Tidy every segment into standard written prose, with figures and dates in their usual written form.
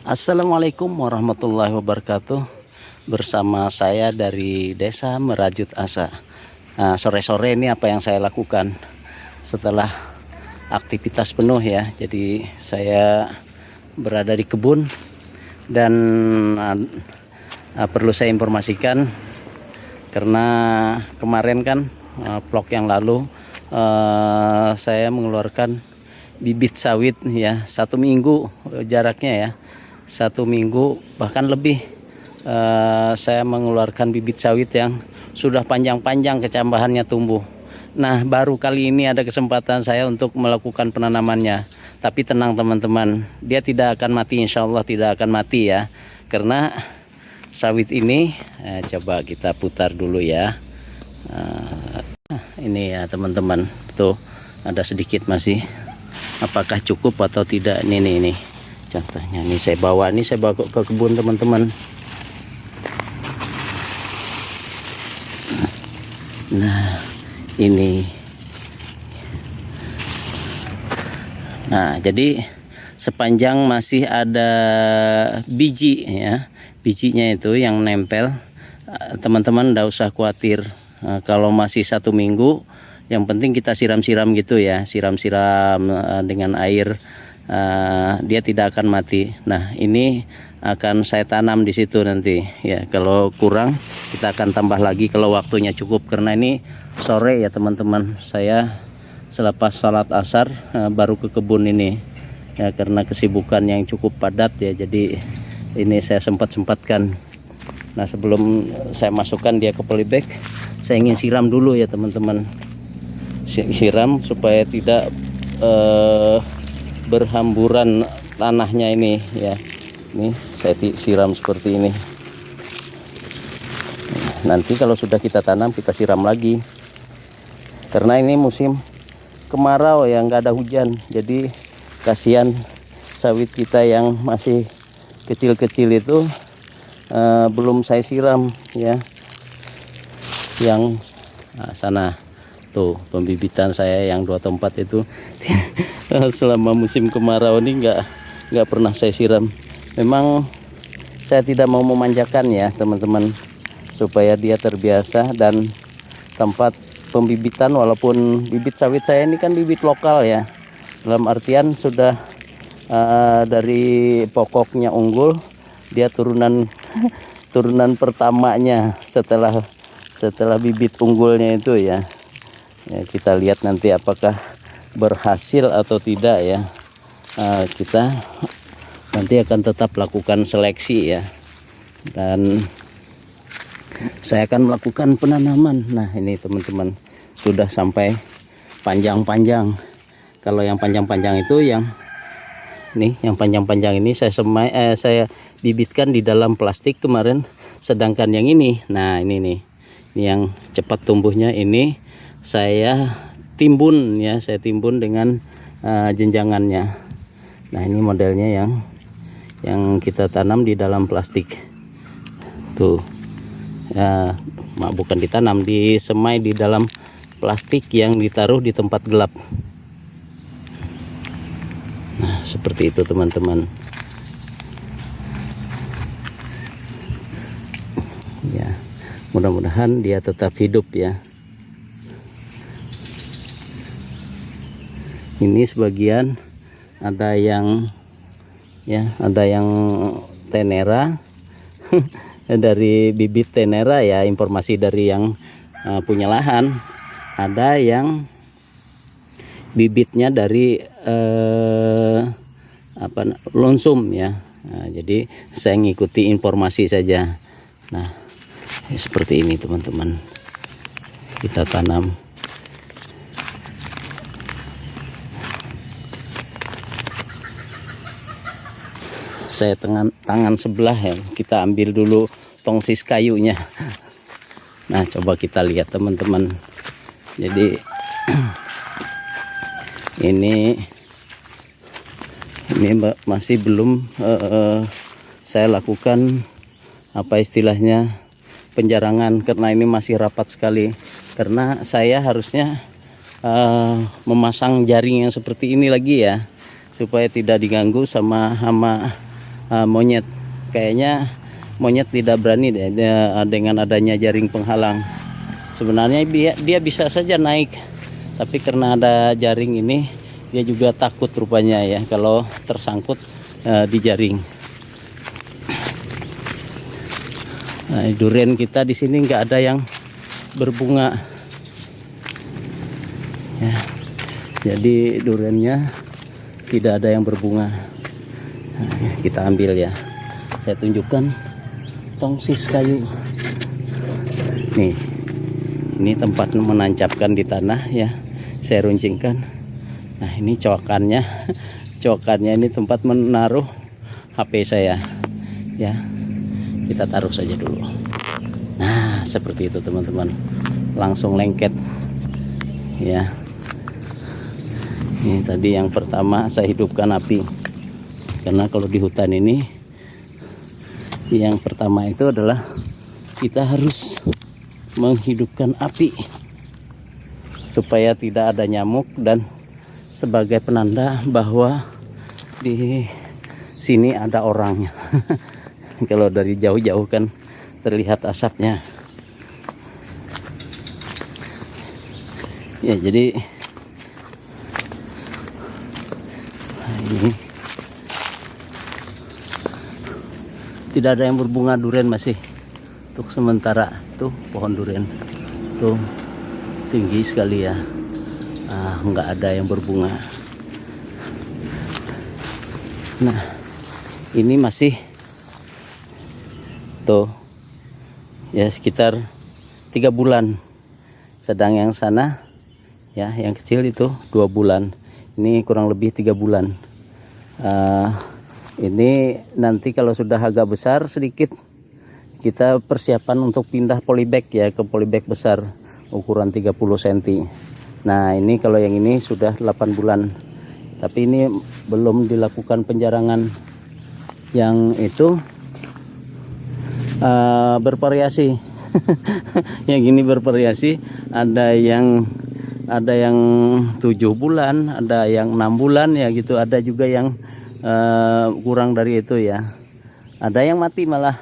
Assalamualaikum warahmatullahi wabarakatuh. Bersama saya dari Desa Merajut Asa. Nah, sore-sore ini apa yang saya lakukan setelah aktivitas penuh ya. Jadi saya berada di kebun dan perlu saya informasikan karena kemarin kan vlog yang lalu saya mengeluarkan bibit sawit ya, 1 minggu jaraknya ya, 1 minggu bahkan lebih. Saya mengeluarkan bibit sawit yang sudah panjang-panjang kecambahannya tumbuh. Nah, baru kali ini ada kesempatan saya untuk melakukan penanamannya. Tapi tenang teman-teman, dia tidak akan mati, insya Allah tidak akan mati ya. Karena sawit ini coba kita putar dulu ya. Ini ya teman-teman, tuh ada sedikit masih. Apakah cukup atau tidak? Ini contohnya. Ini saya bawa ke kebun teman-teman. Nah, ini. Nah, jadi sepanjang masih ada biji ya, bijinya itu yang nempel, teman-teman enggak usah khawatir. Kalau masih 1 minggu, yang penting kita siram-siram gitu ya, siram-siram dengan air, dia tidak akan mati. Nah, ini akan saya tanam di situ nanti ya. Kalau kurang kita akan tambah lagi kalau waktunya cukup, karena ini sore ya teman-teman. Saya selepas salat asar baru ke kebun ini ya, karena kesibukan yang cukup padat ya. Jadi ini saya sempat-sempatkan. Nah, sebelum saya masukkan dia ke polybag, saya ingin siram dulu ya teman-teman. Siram supaya tidak berhamburan tanahnya ini ya. Ini saya siram seperti ini. Nanti kalau sudah kita tanam, kita siram lagi. Karena ini musim kemarau ya, nggak ada hujan. Jadi kasihan sawit kita yang masih kecil-kecil itu belum saya siram ya. Yang sana tuh pembibitan saya yang 2 tempat itu selama musim kemarau ini nggak pernah saya siram. Memang saya tidak mau memanjakan ya teman-teman, supaya dia terbiasa. Dan tempat pembibitan, walaupun bibit sawit saya ini kan bibit lokal ya, dalam artian sudah dari pokoknya unggul, dia turunan pertamanya setelah bibit unggulnya itu ya. Kita lihat nanti apakah berhasil atau tidak ya. Kita nanti akan tetap lakukan seleksi ya, dan saya akan melakukan penanaman. Nah, ini teman-teman sudah sampai panjang-panjang. Kalau yang panjang-panjang itu yang panjang-panjang ini saya bibitkan di dalam plastik kemarin. Sedangkan yang ini, nah ini yang cepat tumbuhnya ini saya timbun ya, dengan jenjangannya. Nah, ini modelnya yang kita tanam di dalam plastik tuh ya, bukan ditanam, disemai di dalam plastik yang ditaruh di tempat gelap. Nah, seperti itu teman-teman ya. Mudah-mudahan dia tetap hidup ya. Ini sebagian ada yang tenera dari bibit tenera ya, informasi dari yang punya lahan. Ada yang bibitnya dari lonsum ya. Nah, jadi saya ngikuti informasi saja. Nah, seperti ini teman-teman, kita tanam. Saya tangan sebelah ya, kita ambil dulu tongsis kayunya. Nah, coba kita lihat teman-teman. Jadi ini masih belum saya lakukan apa istilahnya penjarangan, karena ini masih rapat sekali. Karena saya harusnya memasang jaring yang seperti ini lagi ya, supaya tidak diganggu sama hama monyet. Kayaknya monyet tidak berani deh dengan adanya jaring penghalang. Sebenarnya dia bisa saja naik, tapi karena ada jaring ini dia juga takut rupanya ya kalau tersangkut di jaring. Nah, durian kita di sini nggak ada yang berbunga ya, jadi duriannya tidak ada yang berbunga. Nah, kita ambil ya, saya tunjukkan tongsis kayu nih, ini tempat menancapkan di tanah ya, saya runcingkan. Nah, ini coakannya coakannya ini tempat menaruh HP saya ya, kita taruh saja dulu. Nah, seperti itu teman-teman, langsung lengket ya. Ini tadi yang pertama saya hidupkan api, karena kalau di hutan ini yang pertama itu adalah kita harus menghidupkan api supaya tidak ada nyamuk dan sebagai penanda bahwa di sini ada orangnya. Kalau dari jauh-jauh kan terlihat asapnya ya. Jadi ini tidak ada yang berbunga durian masih untuk sementara. Tuh pohon durian tuh tinggi sekali ya, nggak ada yang berbunga. Nah, ini masih tuh ya sekitar 3 bulan, sedang yang sana ya yang kecil itu 2 bulan, ini kurang lebih 3 bulan. Ini nanti kalau sudah agak besar sedikit kita persiapan untuk pindah polybag ya, ke polybag besar ukuran 30 cm. Nah, ini kalau yang ini sudah 8 bulan, tapi ini belum dilakukan penjarangan. Yang itu bervariasi. Yang ini bervariasi, ada yang 7 bulan, ada yang 6 bulan ya gitu, ada juga yang kurang dari itu ya, ada yang mati malah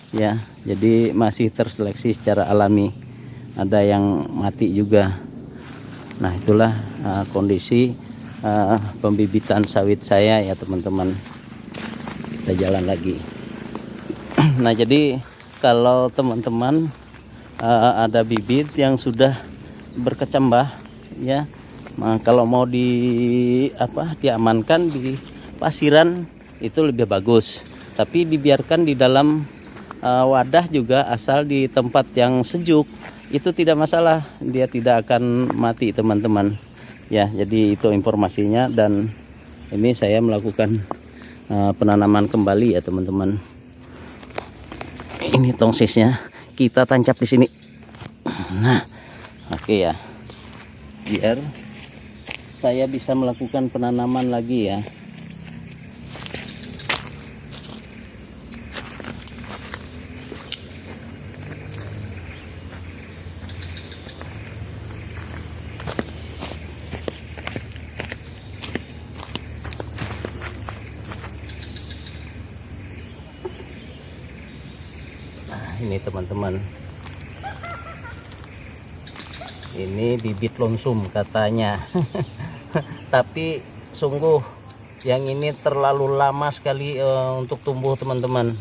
ya. Jadi masih terseleksi secara alami, ada yang mati juga. Nah, itulah kondisi pembibitan sawit saya ya teman-teman. Kita jalan lagi. Nah, jadi kalau teman-teman ada bibit yang sudah berkecambah ya, kalau mau diamankan di pasiran itu lebih bagus, tapi dibiarkan di dalam wadah juga, asal di tempat yang sejuk itu tidak masalah, dia tidak akan mati teman-teman ya. Jadi itu informasinya, dan ini saya melakukan penanaman kembali ya teman-teman. Ini tongsisnya kita tancap di sini. Nah, oke ya, biar saya bisa melakukan penanaman lagi ya. Ini teman-teman, ini bibit lonsum katanya. Tapi sungguh yang ini terlalu lama sekali untuk tumbuh teman-teman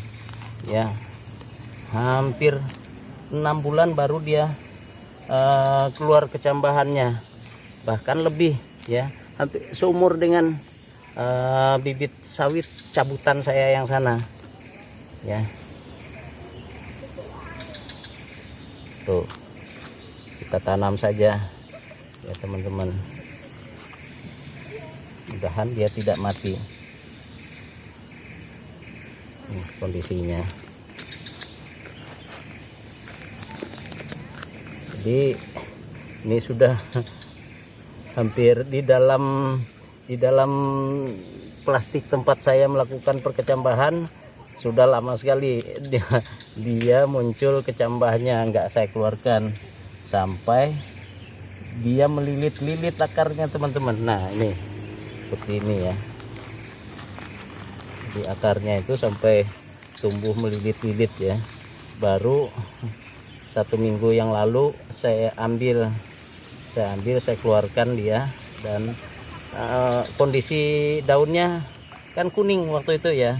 ya. Hampir 6 bulan baru dia keluar kecambahannya, bahkan lebih ya, hampir seumur dengan bibit sawit cabutan saya yang sana ya. Tuh, kita tanam saja ya teman-teman, mudahan dia tidak mati. Ini kondisinya. Jadi ini sudah hampir di dalam plastik tempat saya melakukan perkecambahan. Sudah lama sekali dia muncul kecambahnya, nggak saya keluarkan sampai dia melilit-lilit akarnya teman-teman. Nah, ini seperti ini ya. di akarnya itu sampai tumbuh melilit-lilit ya. Baru 1 minggu yang lalu saya ambil, saya keluarkan dia, dan kondisi daunnya kan kuning waktu itu ya,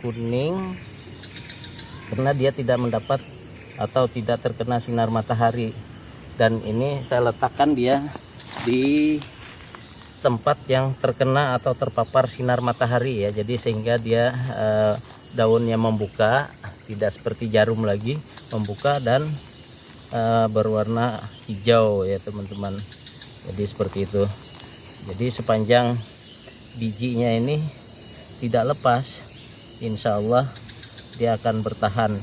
kuning karena dia tidak mendapat atau tidak terkena sinar matahari. Dan ini saya letakkan dia di tempat yang terkena atau terpapar sinar matahari ya, jadi sehingga dia daunnya membuka, tidak seperti jarum lagi, membuka dan berwarna hijau ya teman-teman. Jadi seperti itu. Jadi sepanjang bijinya ini tidak lepas, insya Allah dia akan bertahan,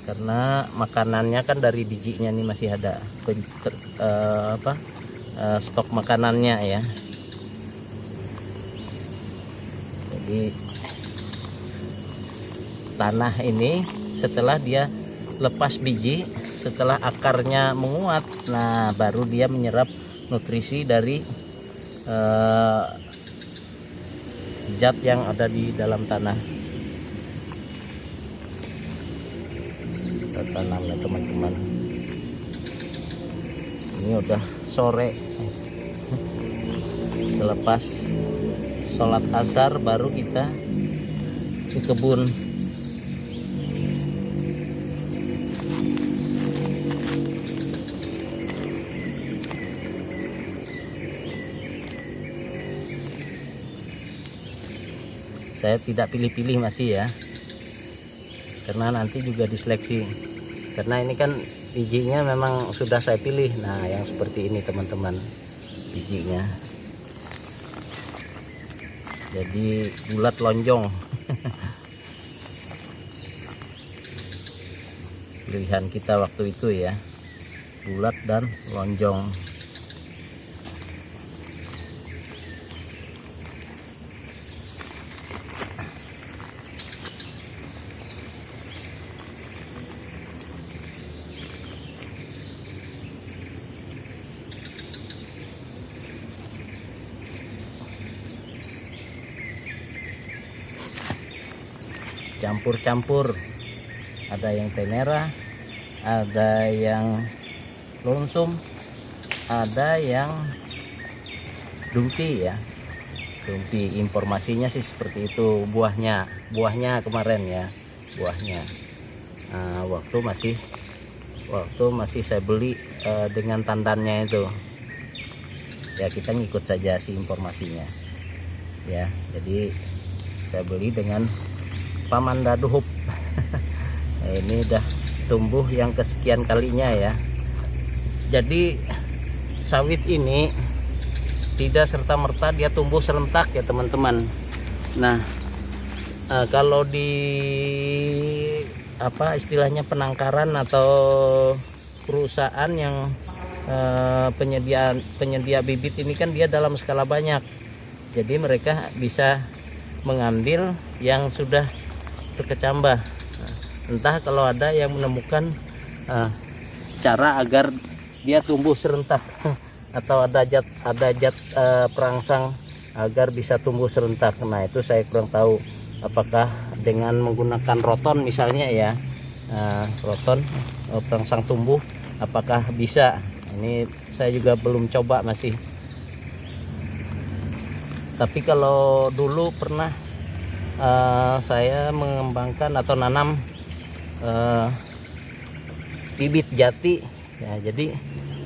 karena makanannya kan dari bijinya ini masih ada stok makanannya ya. Jadi tanah ini setelah dia lepas biji, setelah akarnya menguat, nah baru dia menyerap nutrisi dari zat yang ada di dalam tanah. Kita tanam ya teman-teman. Ini udah sore, selepas sholat asar baru kita ke kebun. Saya tidak pilih-pilih masih ya, karena nanti juga diseleksi, karena ini kan bijinya memang sudah saya pilih. Nah yang seperti ini teman-teman bijinya, jadi bulat lonjong. Pilihan kita waktu itu ya, bulat dan lonjong. Campur-campur, ada yang teh merah, ada yang lonsum, ada yang dumpi ya, dumpi. Informasinya sih seperti itu. Buahnya kemarin ya, buahnya waktu masih saya beli dengan tandannya itu ya, kita ngikut saja sih informasinya ya. Jadi saya beli dengan Paman Daduhup. Nah, ini udah tumbuh yang kesekian kalinya ya. Jadi sawit ini tidak serta-merta dia tumbuh serentak ya teman-teman. Nah kalau di istilahnya penangkaran atau perusahaan yang penyedia bibit ini kan dia dalam skala banyak. Jadi mereka bisa mengambil yang sudah berkecambah. Entah kalau ada yang menemukan cara agar dia tumbuh serentak atau ada zat perangsang agar bisa tumbuh serentak. Nah itu saya kurang tahu, apakah dengan menggunakan roton misalnya ya, roton perangsang tumbuh, apakah bisa. Ini saya juga belum coba masih. Tapi kalau dulu pernah saya mengembangkan atau nanam bibit jati ya. Jadi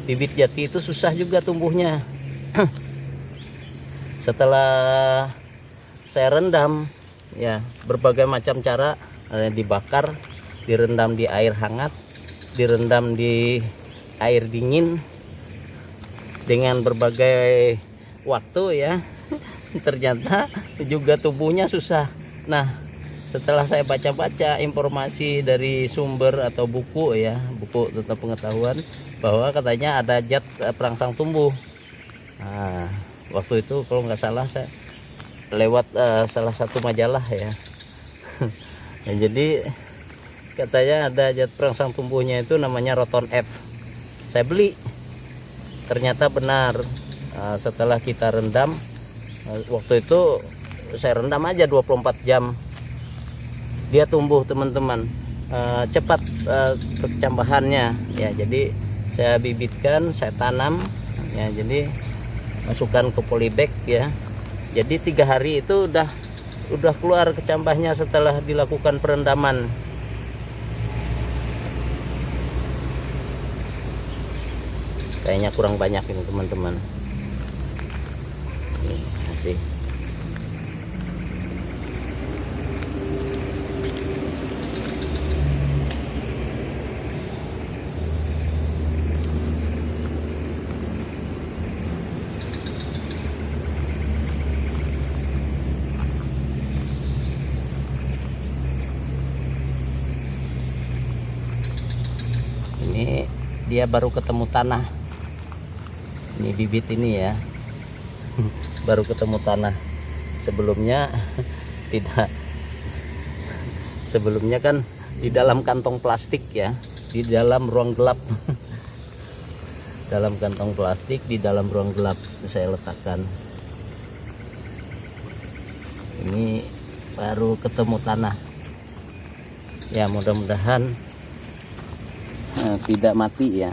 bibit jati itu susah juga tumbuhnya. Setelah saya rendam ya, berbagai macam cara, dibakar, direndam di air hangat, direndam di air dingin, dengan berbagai waktu ya, ternyata juga tumbuhnya susah. Nah setelah saya baca-baca informasi dari sumber atau buku ya, buku tentang pengetahuan, bahwa katanya ada zat perangsang tumbuh. Nah waktu itu kalau nggak salah saya lewat salah satu majalah ya. Nah, jadi katanya ada zat perangsang tumbuhnya itu namanya Roton F. Saya beli, ternyata benar. Setelah kita rendam, waktu itu saya rendam aja 24 jam. Dia tumbuh teman-teman, cepat kecambahannya ya. Jadi saya bibitkan, saya tanam ya, jadi masukkan ke polybag ya. Jadi 3 hari itu udah keluar kecambahnya setelah dilakukan perendaman. Kayaknya kurang banyak ini teman-teman. Ini masih. Ini dia baru ketemu tanah. Ini bibit ini ya. Baru ketemu tanah. Sebelumnya tidak. Sebelumnya kan di dalam kantong plastik ya, di dalam ruang gelap. Dalam kantong plastik di dalam ruang gelap saya letakkan. Ini baru ketemu tanah. Ya, mudah-mudahan tidak mati ya.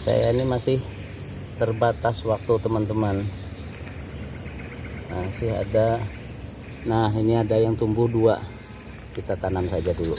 Saya ini masih terbatas waktu teman-teman. Masih ada. Nah, ini ada yang tumbuh 2. Kita tanam saja dulu.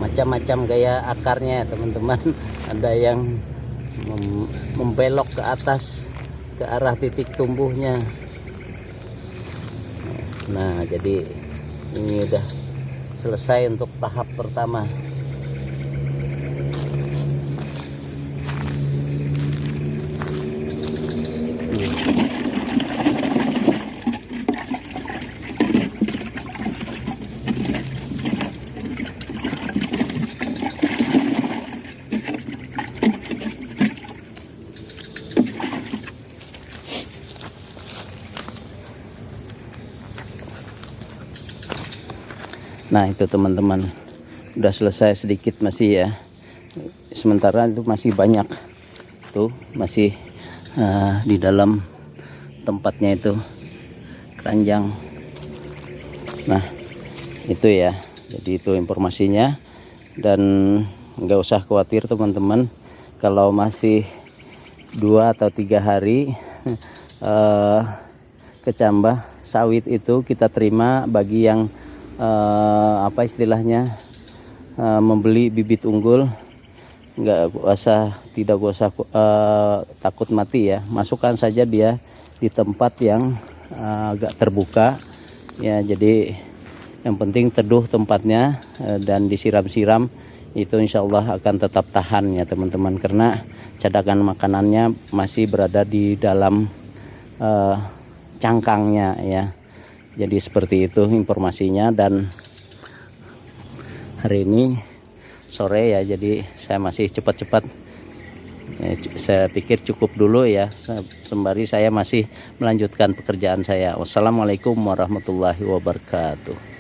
Macam-macam gaya akarnya teman-teman. Ada yang membelok ke atas ke arah titik tumbuhnya. Nah, jadi ini udah selesai untuk tahap pertama. Nah, itu teman-teman, udah selesai sedikit masih ya. Sementara itu masih banyak tuh, masih di dalam tempatnya itu keranjang. Nah, itu ya, jadi itu informasinya. Dan nggak usah khawatir teman-teman, kalau masih 2 atau 3 hari kecambah sawit itu kita terima. Bagi yang apa istilahnya, membeli bibit unggul, tidak usah takut mati ya. Masukkan saja dia di tempat yang agak terbuka ya. Jadi yang penting teduh tempatnya dan disiram-siram, itu insya Allah akan tetap tahan ya teman-teman, karena cadangan makanannya masih berada di dalam cangkangnya ya. Jadi seperti itu informasinya. Dan hari ini sore ya, jadi saya masih cepat-cepat, saya pikir cukup dulu ya, sembari saya masih melanjutkan pekerjaan saya. Wassalamualaikum warahmatullahi wabarakatuh.